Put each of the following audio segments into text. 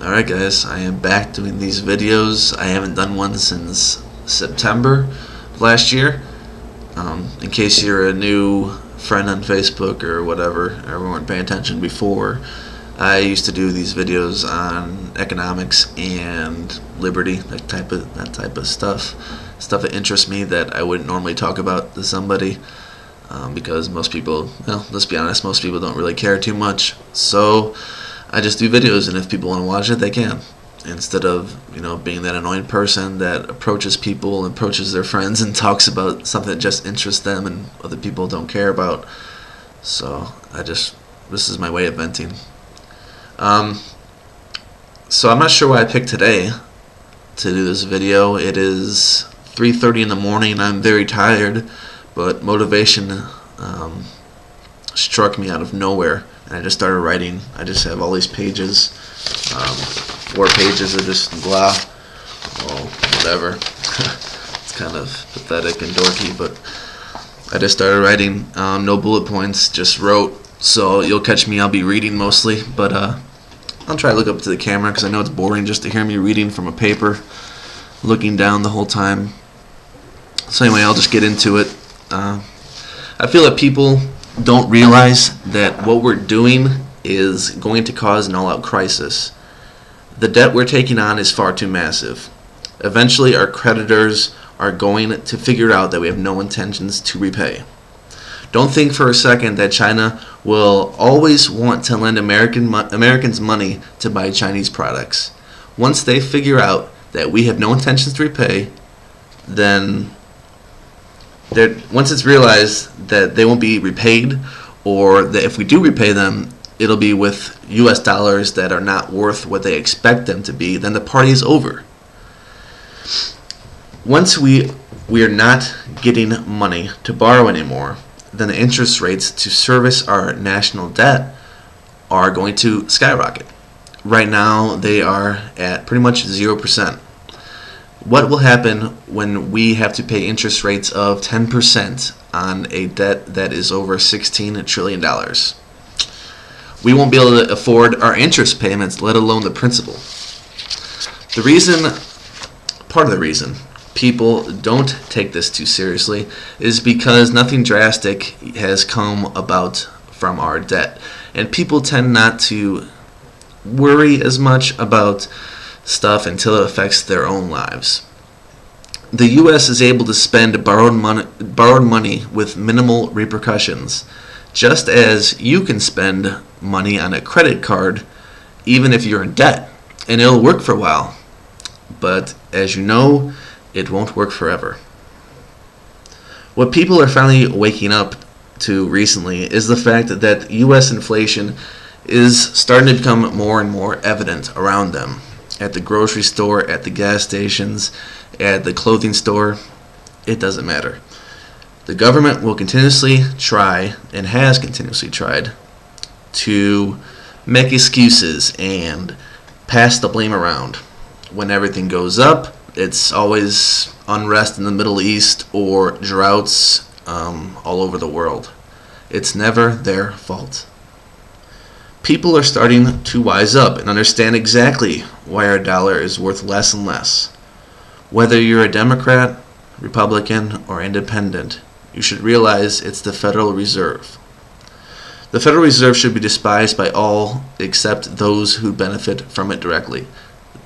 Alright guys, I am back doing these videos. I haven't done one since September of last year. In case you're a new friend on Facebook or whatever, or weren't paying attention before, I used to do these videos on economics and liberty, that type of stuff that interests me that I wouldn't normally talk about to somebody, because most people, well, let's be honest, most people don't really care too much. So I just do videos, and if people want to watch it, they can. Instead of, being that annoying person that approaches people, approaches their friends, and talks about something that just interests them and other people don't care about. So this is my way of venting. So I'm not sure why I picked today to do this video. It is 3:30 in the morning. I'm very tired, but motivation struck me out of nowhere, and I just started writing. I just have all these pages, 4 pages of just blah, well, whatever. It's kind of pathetic and dorky, but I just started writing. No bullet points, just wrote. So you'll catch me, I'll be reading mostly, but I'll try to look up to the camera because I know it's boring just to hear me reading from a paper, looking down the whole time. So anyway, I'll just get into it. I feel that people don't realize that what we're doing is going to cause an all-out crisis. The debt we're taking on is far too massive. Eventually, our creditors are going to figure out that we have no intentions to repay. Don't think for a second that China will always want to lend Americans money to buy Chinese products. Once they figure out that we have no intentions to repay, then once it's realized that they won't be repaid, or that if we do repay them, it'll be with US dollars that are not worth what they expect them to be, then the party is over. Once we are not getting money to borrow anymore, then the interest rates to service our national debt are going to skyrocket. Right now they are at pretty much 0%. What will happen when we have to pay interest rates of 10% on a debt that is over $16 trillion? We won't be able to afford our interest payments, let alone the principal. Part of the reason people don't take this too seriously is because nothing drastic has come about from our debt, and people tend not to worry as much about stuff until it affects their own lives. The US is able to spend borrowed money with minimal repercussions, just as you can spend money on a credit card even if you're in debt, and it'll work for a while. But as you know, it won't work forever. What people are finally waking up to recently is the fact that US inflation is starting to become more and more evident around them. At the grocery store, at the gas stations, at the clothing store, it doesn't matter. The government will continuously try, and has continuously tried, to make excuses and pass the blame around. When everything goes up, it's always unrest in the Middle East or droughts all over the world. It's never their fault. People are starting to wise up and understand exactly why our dollar is worth less and less. Whether you're a Democrat, Republican, or independent, you should realize it's the Federal Reserve. The Federal Reserve should be despised by all except those who benefit from it directly,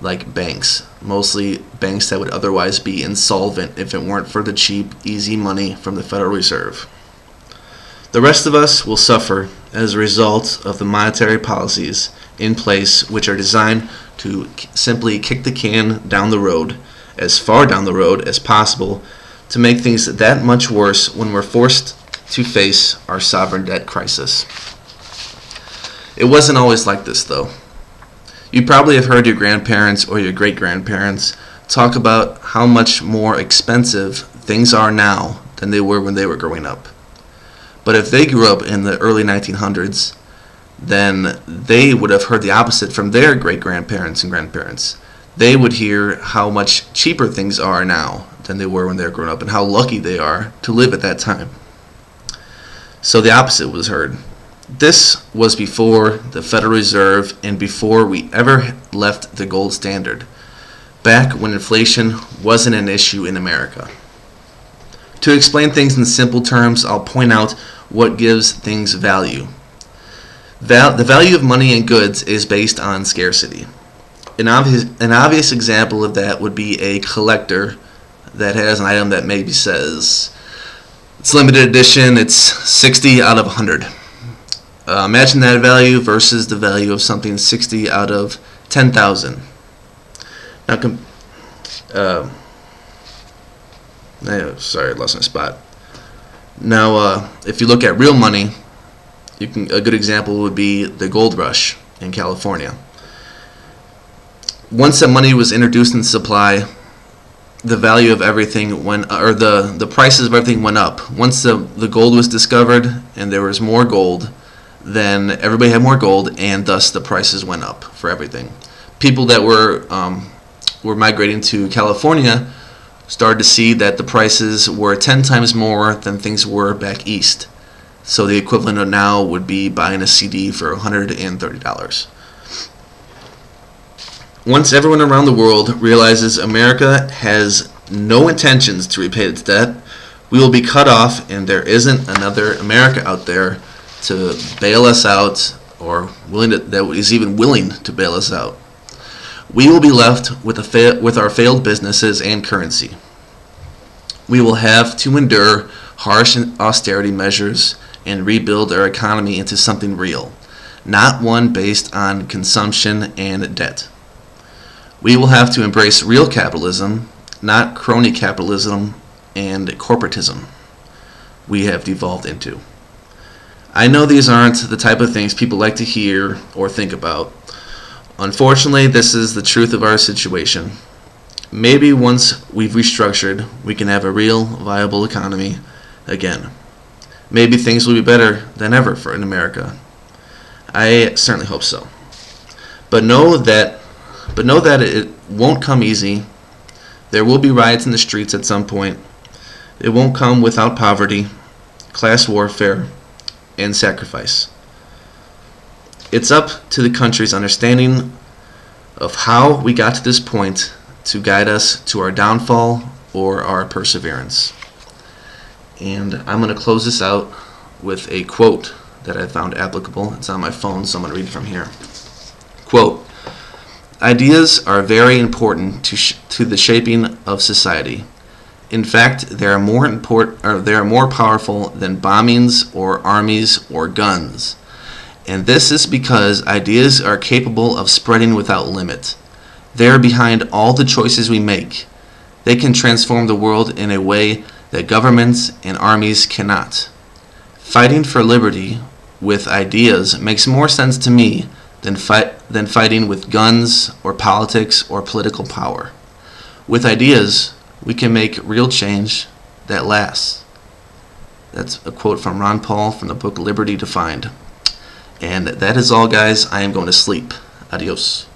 like banks, mostly banks that would otherwise be insolvent if it weren't for the cheap, easy money from the Federal Reserve. The rest of us will suffer as a result of the monetary policies in place, which are designed to simply kick the can down the road, as far down the road as possible, to make things that much worse when we're forced to face our sovereign debt crisis. It wasn't always like this, though. You probably have heard your grandparents or your great-grandparents talk about how much more expensive things are now than they were when they were growing up. But if they grew up in the early 1900s, then they would have heard the opposite from their great-grandparents and grandparents. They would hear how much cheaper things are now than they were when they were growing up, and how lucky they are to live at that time. So the opposite was heard. This was before the Federal Reserve and before we ever left the gold standard, back when inflation wasn't an issue in America. To explain things in simple terms, I'll point out what gives things value. The value of money and goods is based on scarcity. An obvious example of that would be a collector that has an item that maybe says it's limited edition, it's 60 out of 100. Imagine that value versus the value of something 60 out of 10,000. Now, sorry, I lost my spot. Now, if you look at real money, a good example would be the gold rush in California. Once that money was introduced in supply, the value of everything went, or the prices of everything went up. Once the gold was discovered and there was more gold, then everybody had more gold, and thus the prices went up for everything. People that were migrating to California started to see that the prices were 10 times more than things were back east. So the equivalent of now would be buying a CD for $130. Once everyone around the world realizes America has no intentions to repay its debt, we will be cut off, and there isn't another America out there to bail us out, or that is even willing to bail us out. We will be left with our failed businesses and currency. We will have to endure harsh austerity measures and rebuild our economy into something real, not one based on consumption and debt. We will have to embrace real capitalism, not crony capitalism and corporatism we have devolved into. I know these aren't the type of things people like to hear or think about. Unfortunately, this is the truth of our situation. Maybe once we've restructured, we can have a real, viable economy again. Maybe things will be better than ever in America. I certainly hope so. But know that it won't come easy. There will be riots in the streets at some point. It won't come without poverty, class warfare, and sacrifice. It's up to the country's understanding of how we got to this point to guide us to our downfall or our perseverance. And I'm going to close this out with a quote that I found applicable. It's on my phone, so I'm going to read it from here. Quote, "Ideas are very important to the shaping of society. In fact, they are more powerful than bombings or armies or guns. And this is because ideas are capable of spreading without limit. They are behind all the choices we make. They can transform the world in a way that governments and armies cannot. Fighting for liberty with ideas makes more sense to me than fighting with guns or politics or political power. With ideas, we can make real change that lasts." That's a quote from Ron Paul from the book Liberty Defined. And that is all, guys. I am going to sleep. Adios.